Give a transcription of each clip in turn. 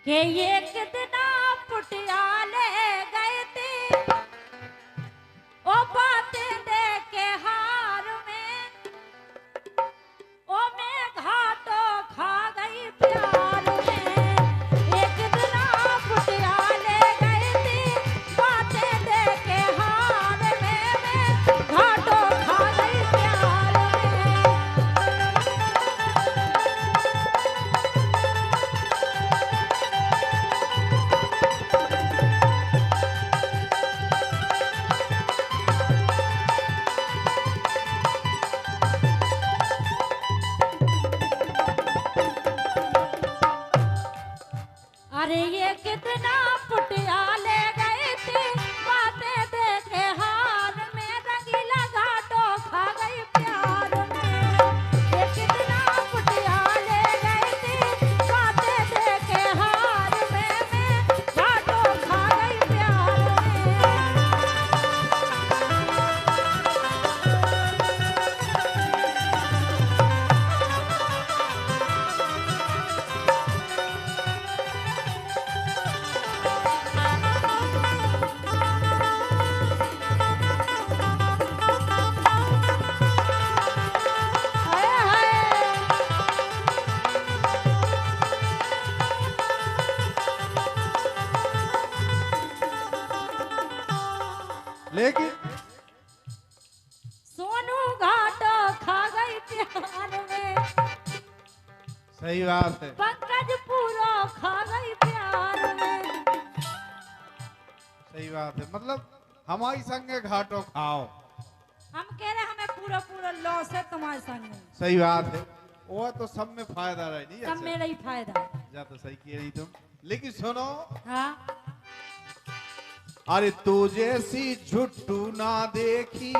के एक दिन पुटियाले गए थे ओ बातें दे के हार में ओ मैं घाटो खा गई प्यार में। एक दिन पुटियाले गए थे बातें दे के हार में मैं घाटो खा गई प्यार में। अरे ये कितना पुटियाले गए थे बातें देखे हार में रंगीला घाटो खा गई प्यार में। ये कितना पुटियाले गए थे बातें देखे हार में मैं घाटो खा गई प्यार में। हाय हाय। लेकिन सोनू घाटो खा गई प्यार में सही बात है, पंकज पूरा खा गई प्यार में। सही बात है। मतलब हमारी संगे घाटो खाओ, हम कह रहे हमें पूरा पूरा लॉस है तुम्हारे संग में। सही बात है। वो तो सब में फायदा रहे नहीं सब अच्छा। मेरा ही फायदा है। जा तो सही कह रही तुम। लेकिन सुनो, हाँ अरे तू जैसी झुट्टू ना देखी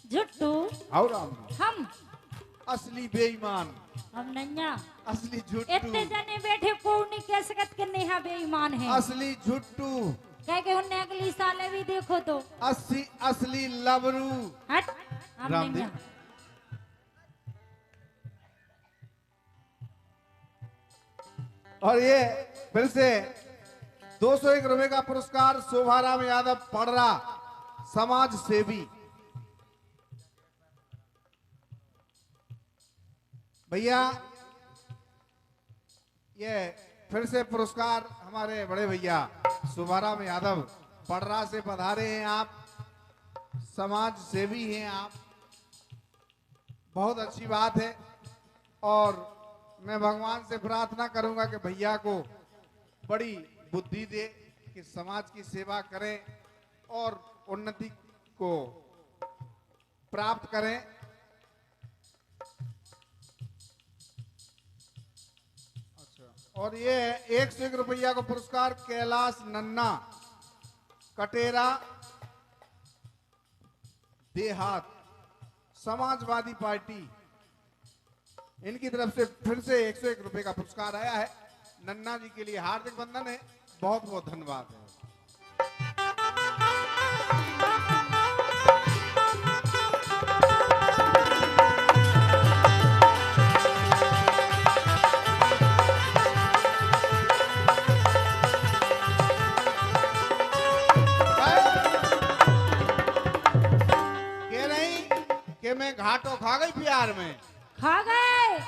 झुट्टू और हम असली बेईमान, हम नैया असली इतने झुट्टू, जने बैठे को नहीं कह सकत कि नेहा बेईमान है। असली झुट्टू, कह के उन्हें अगली साल भी देखो तो असली लबरू। हट हम रामदेव। नैया। और ये फिर से 201 रुपए का पुरस्कार शोभाराम यादव पड़रा, समाज सेवी। भैया ये फिर से पुरस्कार हमारे बड़े भैया शोभाराम यादव पड़रा से पधारे हैं। आप समाज सेवी हैं, आप बहुत अच्छी बात है। और मैं भगवान से प्रार्थना करूंगा कि भैया को बड़ी बुद्धि दे कि समाज की सेवा करें और उन्नति को प्राप्त करें। अच्छा, और ये 101 रुपया का पुरस्कार कैलाश नन्ना, कटेरा देहात, समाजवादी पार्टी, इनकी तरफ से फिर से 101 रुपए का पुरस्कार आया है। नन्ना जी के लिए हार्दिक वंदन है, बहुत बहुत धन्यवाद है। कह रही कि मैं घाटो खा गई प्यार में। खा गए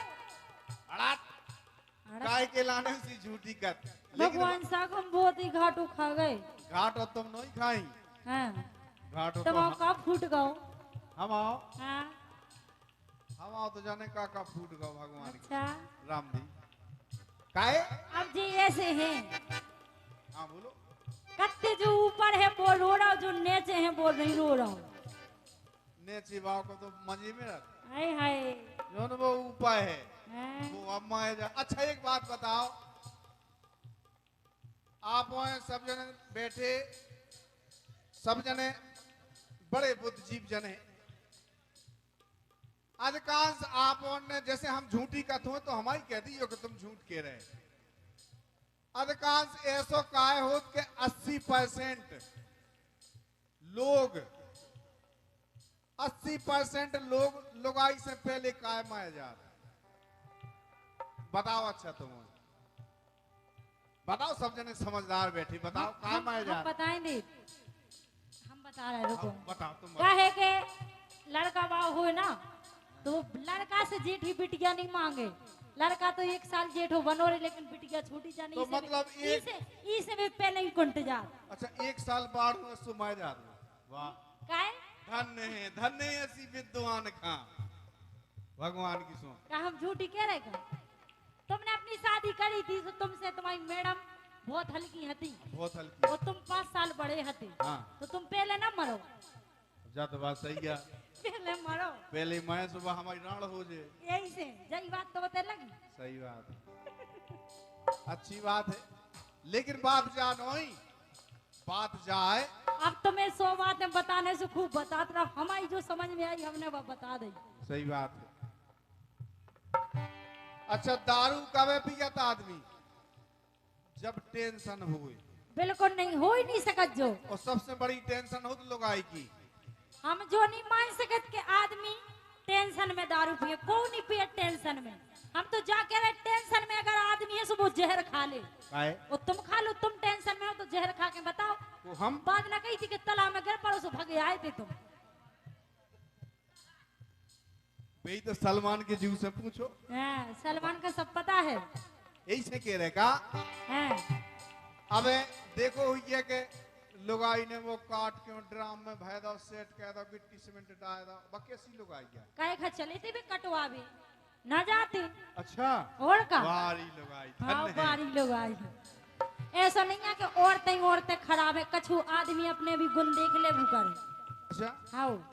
अड़ाट काय के लाने सी झूठी कर। लेकिन भगवान साहब हम बहुत ही घाटू खा गए। घाटो तुम नहीं खाई, हाँ घाटो तब तो हम का फूट गओ। हम आओ, हाँ हम आओ तो जाने का फूट गो भगवान की। अच्छा राम जी काहे? अब जी ऐसे हैं हाँ बोलो। कत्ते जो ऊपर है वो रो रहा, जो नीचे है वो नहीं रो रहा। नेची बाव को तो मजे में रख, हाय हाय। जो वो उपाय है हाँ, वो अम्मा है जा। अच्छा एक बात बताओ, आप वहाँ सब जने बैठे, सब जने बड़े बुद्धिजीव जने, अधिकांश आप ने जैसे हम झूठी कथो तो हमारी कह दी हो कि तुम झूठ कह रहे। अधिकांश ऐसो काय हो कि 80% लोग 80% लोग लुगाई से पहले कायम आए जा रहे। बताओ अच्छा तुम बताओ, सब जने समझदार बैठी, बताओ कहाँ माए जा हम बताएंगे, हम बता रहे हैं, रुको। बताओ तुम क्या है कि लड़का बाव हुए ना, तो लड़का से जेठी बिटिया नहीं मांगे। लड़का तो 1 साल जेठ हो बनो रहे, लेकिन बिटिया छोटी जानी। तो मतलब इसे भी पहले ही कुंट जा। अच्छा 1 साल बाद में सुमाए जा रहे। वाह, काहे धन्य है ऐसी विद्वान खां, भगवान की सो। क्या हम झूठी कह रहे का? तुमने अपनी शादी करी थी तो तुमसे तुम्हारी मैडम बहुत हल्की हती, बहुत हल्की, और तुम 5 साल बड़े हते। हाँ। तो तुम पहले ना मरो। जा तो बात सही है, पहले मरो, पहले मैं सुबह हमारी राण हो जाए। यही से जही बात तो बता लगी। सही बात है, अच्छी बात है, लेकिन बात जानोई, बात जाए। अब तुम्हें 100 बातें बताने से खूब बताते रहो, हमारी जो समझ में आई हमने वो बता दी। सही बात है। अच्छा, दारू कब पियता आदमी? जब टेंशन हुए। बिल्कुल नहीं, हो ही नहीं सकत जो। और सबसे बड़ी टेंशन हो तो लोग आई की। हम जो नहीं मान सकत के आदमी टेंशन में दारू पिए, कौन नहीं पिए टेंशन में। हम तो जाके रहे टेंशन में, अगर आदमी है सुबह जहर खा ले, और तुम खा लो, तुम टेंशन में हो तो जहर खा के बताओ। तो हम बात ना कही थी कि तालाब में गिर पड़ो सो भगे आए थे तुम। भाई तो सलमान के जीव से पूछो। हाँ, सलमान का सब पता है। यही से कह रहे का। हाँ। अबे देखो ये के लुगाई ने वो काट के ड्राम में भय दो, सेट कह दो, गिट्टी सीमेंट डाल दो, बकेसी लुगाई क्या काहे खा चले थे भी कटवा भी ना जाते। अच्छा, और का बारी लुगाई, हाँ, बारी लोग आई है। ऐसा नहीं है कि औरतें खराब है, कछु आदमी अपने भी गुण देख ले वो करे। अच्छा, हाँ,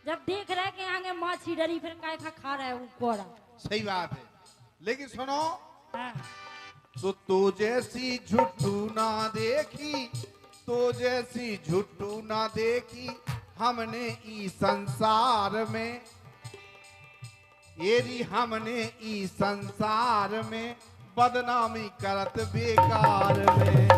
जब देख रहे कि आगे माछी डरी, फिर काय खा रहा है वो कोड़ा। सही बात है, लेकिन सुनो, हाँ। तो तू जैसी झुट्टू ना देखी, तो जैसी झुट्टू ना देखी हमने ई संसार में, येरी हमने ई संसार में बदनामी करत बेकार में।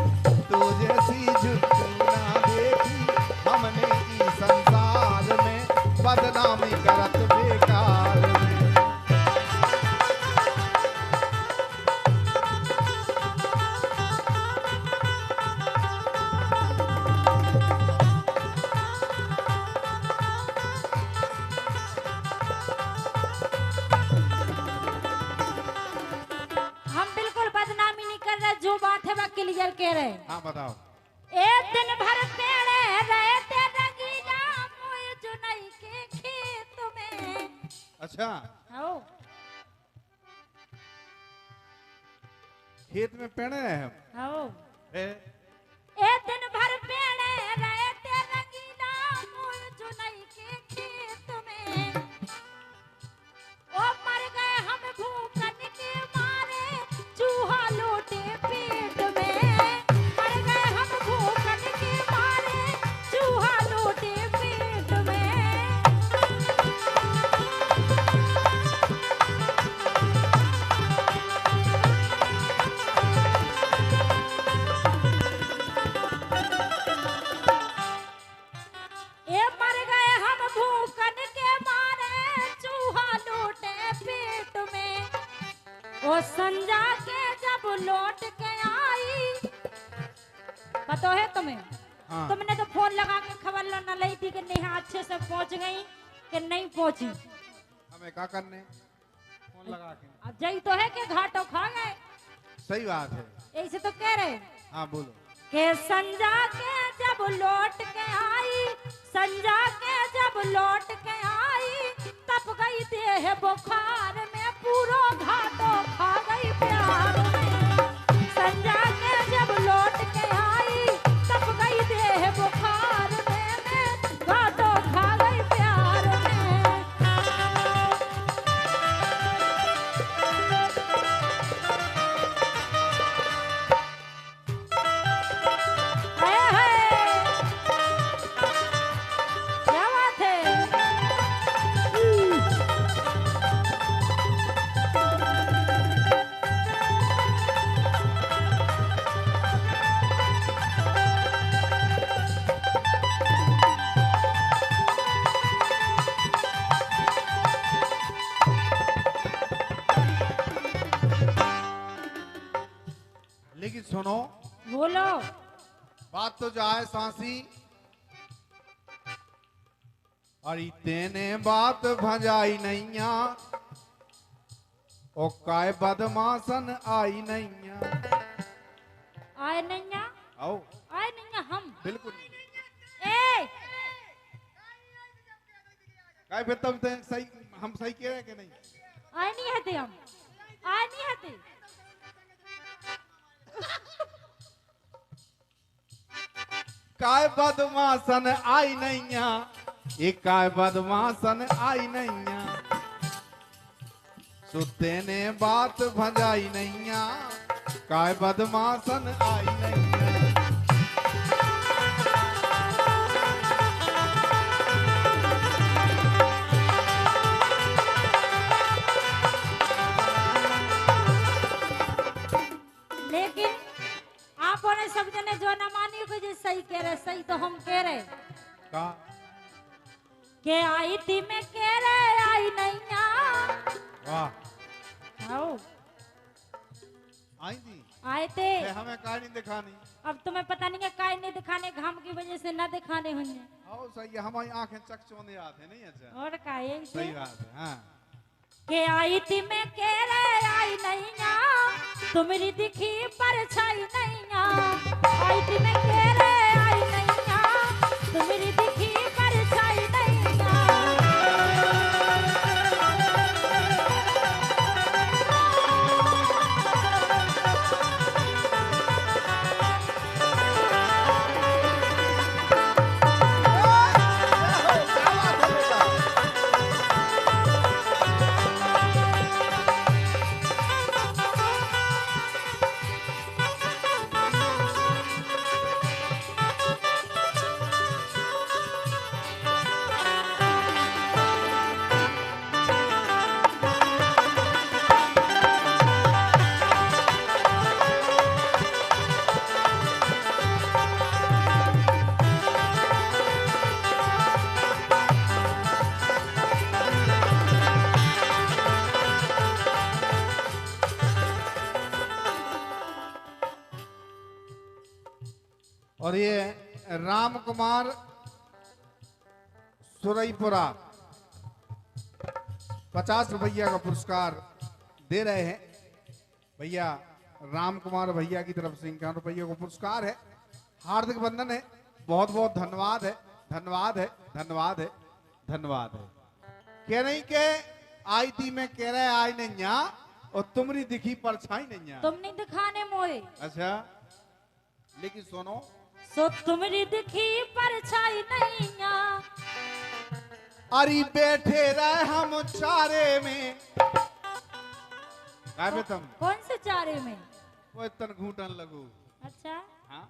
तू जैसी झुट्टू ना देखी हमने ई संसार में बदनामी करत बेकार में। जो बात है वह क्लियर कह रहे। हाँ बताओ। एक दिन भर पेड़े रहते रंगीला मोय जुनई के खेत में। अच्छा, आओ, खेत में पेड़ रहे हम। आओ। ए एक दिन भर पेड़े रहते रंगीला मोय जुनई के खेत में। ओ मर गए हम भूखन के मारे, चूहा लोटे पेट में। मर गए हम भूखन के मारे, चूहा लोटे पेट में। ए मर गए हम भूखन के मारे, चूहा लोटे पेट में। ओ संजा के जब लौट के आई, पता है तुम्हें? हाँ। तुमने तो फोन लगा के खबर न ली थी कि नेहा अच्छे से पहुंच गई कि नहीं पहुंची। हमें क्या करने, फोन लगा के। अब जई तो है कि घाटों खा गए। सही बात है। ऐसे तो कह रहे हाँ बोलो। के संजा के जब लौट के आई, संजा के जब लौट के आई, तप गई देह बुखार में, पूरो घाटो खा गई प्यार में। संजा के जब लौट के आई, तप गई देह बुखार में, घाटो खा गई प्यार में। क्या बात है? लेकिन सुनो, बोलो। बात तो जाए सांसी, अरे तेने बात भजाई नैया, ओ काय बदमाशन आई नैया। आए नैया, आओ, आए नैया हम। बिल्कुल। ए काय फिर तुम सही, हम सही कह रहे हैं कि नहीं? आए नहीं हते हम, आए नहीं हते। काय बदमाशन आई नैया, एक काय बदमाशन आई नैया, सुते ने बात भजाई नैया, काय बदमाशन आई नैया। लेकिन आपने सब जने जो न मानी को जे सही कह रहे, सही तो हम कह रहे का के आई थी मैं कह रहे आई नैया। वाह, आओ आई थी, आए थे। हमें काय नहीं दिखानी। अब तुम्हें पता नहीं है काय नहीं दिखाने, घाम की वजह से न दिखाने होंगे। आओ सही है, हमारी आंखें चकचोंदे आते नहीं। अच्छा, और काय सही बात है। हाँ, के आई थी मैं कह रहे आई नैया, तुम्हारी दिखी परछाई नैया। आई थी मैं कह रहे आई नैया, तुम्हारी दिखी परछाई नैया। और ये राम कुमार सुरईपुरा 50 रुपया का पुरस्कार दे रहे हैं भैया। राम कुमार भैया की तरफ से 51 रुपये को पुरस्कार है। हार्दिक बंधन है, बहुत बहुत धन्यवाद है, धन्यवाद है, धन्यवाद है, धन्यवाद है। कह रही के आई थी मैं कह रहे आई नैया, और तुमरी दिखी परछाई नैया। तुम नहीं दिखाने मोए, अच्छा, लेकिन सुनो, सो तुम्हारी दिखी परछाई नैया। अरे बैठे रहे हम चारे में, काय बे तुम कौन से चारे में? वो तन घूटन लगू। अच्छा, हाँ?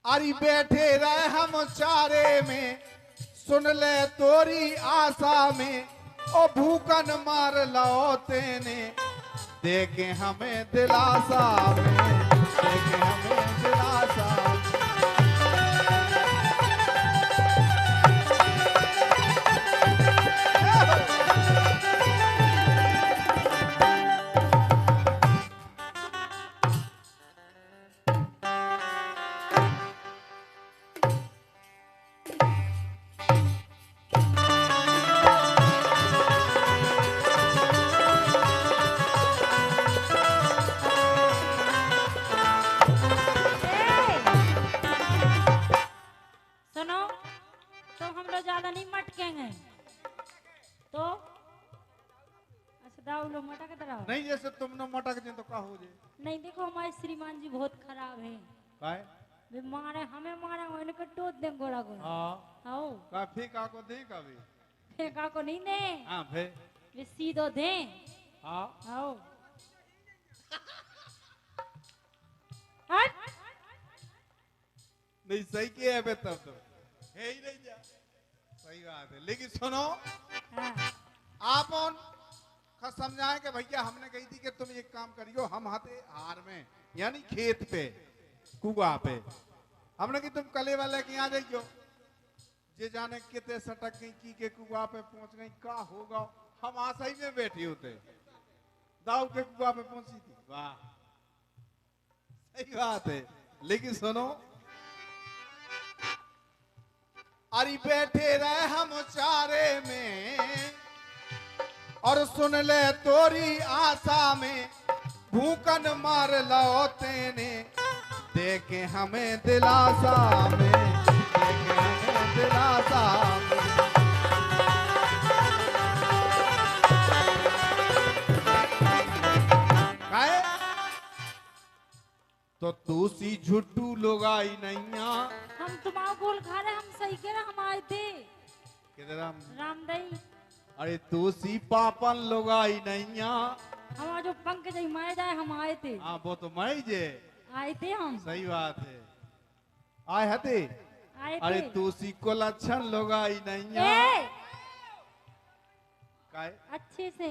अरे बैठे रहे हम चारे में, सुन ले तोरी आशा में, ओ भूकन मार लो तेने, देखे हमें दिलासा में, देखे हमें दिलासा में। सुनो, तो हम लोग ज्यादा नहीं मटकेंगे तो। अच्छा दाऊ लो मटक दराओ। नहीं, जैसे तुमने मोटा के तो का हो जे। नहीं देखो हमारे श्रीमान जी बहुत खराब है। काय? वे मारे हमें मारे हो इनके टोट दे गोड़ा गोड़ा। हाँ, आओ काफी का को दे का भी। फेंका को नहीं दे, हाँ भे। वे सीधो दे। हाँ, आओ हट। नहीं सही किया है बे, तब तो है ही नहीं जा। सही बात है, लेकिन सुनो, हाँ, आप उन का समझाएं कि भैया हमने कही थी कि तुम एक काम करियो, हम हाथे हार में यानी खेत पे कुआ पे, हमने कि तुम कले वाले के यहाँ जाइयो, जे जाने कितने सटक गई की के कुआ पे पहुंच गई, का होगा, हम आशा ही में बैठे होते। दाऊ के कुआ पे पहुंची थी। वाह, सही बात है। लेकिन सुनो, अरे बैठे रहे हम चारे में और सुन ले तोरी आशा में, भूकन मार लो तेने, देखे हमें दिलासा में, देखे हमें दिलासा में। काहे? तो तू सी झुट्टू लोग आई नैया। हम तुम्हारा गोल खा रहे, हम सही कह रहे, हम आए थे किधर हम? रामदई। अरे तू सी पापन लोग आई नैया। हमारा जो पंकज माए जाए, हम आए थे। हाँ वो तो मैं जे आए थे हम। सही बात है, आए हते। आए अरे थे। तू सी को लक्षण लोग आई नैया। ए, काहे? अच्छे से।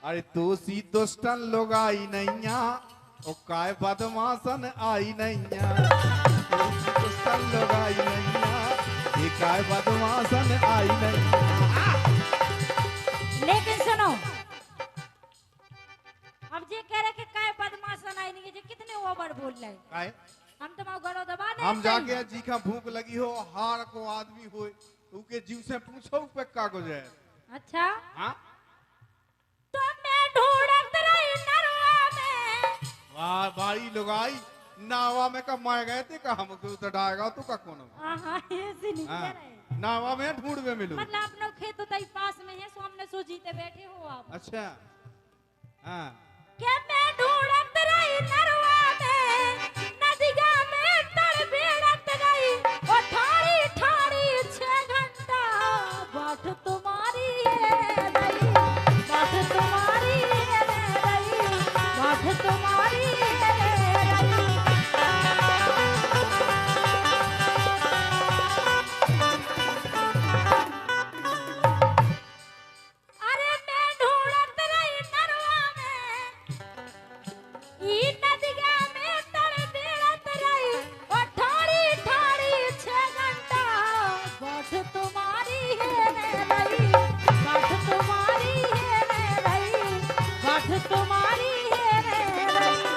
अरे तू सी दुष्टन लोग आई नैया, ओ काय बदमाशन आई नैया। तू सी दुष्टन लोग आई नैया, ये काय बदमाशन आई नैया। लेकिन सुनो, अब जे कह रहे कि काय बदमाशन आई नहीं, जे कितने ओवर बोल रहे। काहे? हम तुम्हारा गड़ो दबा दे। हम जाके जी का भूख लगी हो, हार को आदमी हो, उके जीव से पूछो पे कागज है। अच्छा, हाँ, तो मैं ढूंढत रही नरवा में। वाह भाई लोग आई नावा में कब मार गए थे, का हम उतर डाएगा तो का कौन? आहा, ऐसे नहीं हाँ, कह रहे। नावा में ढूंढ में मिलू। मतलब अपना खेत तो तई पास में है, सो हमने सो जीते बैठे हो आप। अच्छा, हाँ, क्या मैं ढूंढत रही नरवा में, नदिया में तड़बेड़त रही, ओ ठाड़ी ठाड़ी 6 घंटा, बाट तुम्हारी है रही, बाट तुम्हारी है रही, बाट तुम्हारी है रही। अरे मैं ढूंढत रही नरवा में, ई नदिया में तड़बेड़त रही, ओ ठाड़ी ठाड़ी 6 घंटा, बाट तुम्हारी है रही, बाट तुम्हारी है रही, बाट तुम्हारी है रही।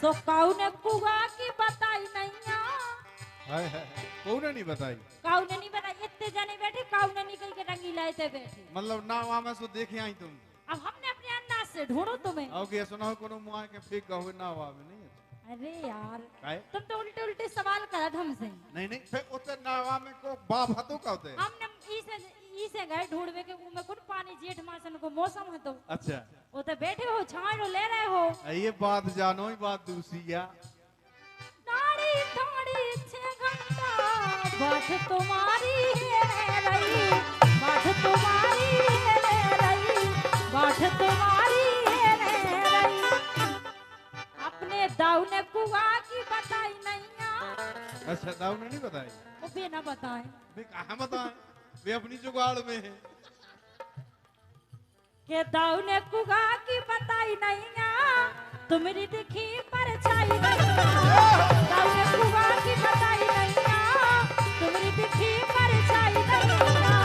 सो काऊ ने कुआ की बताई नैया। हाय हाय, कौन नहीं बताई? काऊ ने नहीं बताई, इतने जने बैठे, काऊ ने निकल के रंगी लाए थे बैठे। मतलब नावा में सो देखे आई तुम? अब हमने अपने अंदाज से ढूंढो तुम्हें। ओके, सुनाओ कोनो मुआ के फेंक गए नावा में नहीं? अरे यार, काहे? तुम तो उल्टे उल्टे सवाल करत हमसे। नहीं नहीं, फिर उतर नावा में को बाप हतो का होते? हमने ई से गए ढूंढवे के, में कुछ पानी जेठ मासन को मौसम है, तो अच्छा, वो तो बैठे हो, छाड़ ले रहे हो। ये बात जानो, ही बात दूसरी या। ठाड़ी ठाड़ी 6 घंटा, बाट तुम्हारी है रही, बाट तुम्हारी है रही, बाट तुम्हारी है रही। अपने दाऊ ने कुआ की बताई नैया। अच्छा, दाऊ ने नहीं बताई? वो भी ना बताए। वे कहाँ बताए? वे अपनी जुगाड़ में है। के दाऊ ने कुआ की बताई नैया, तुम्हारी दिखी परछाई नैया। दाऊ ने कुआ की बताई नैया, तुम्हारी दिखी परछाई नैया।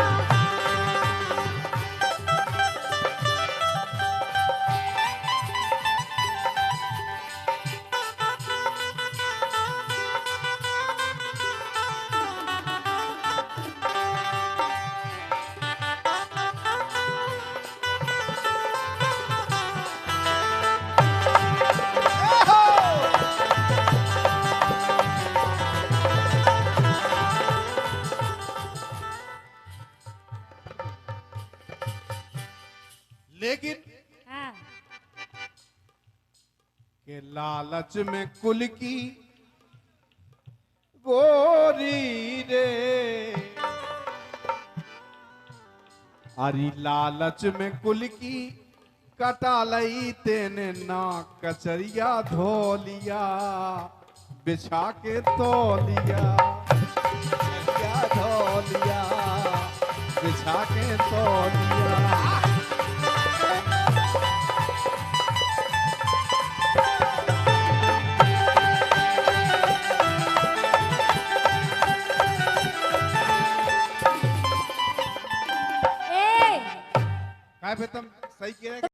लेकिन हाँ, के लालच में कुल की गोरी रे, अरे लालच में कुल की कटा लई तेने ना कचरिया धो लिया, बिछा के तौलिया, कचरिया धो लिया, बिछा के तौलिया।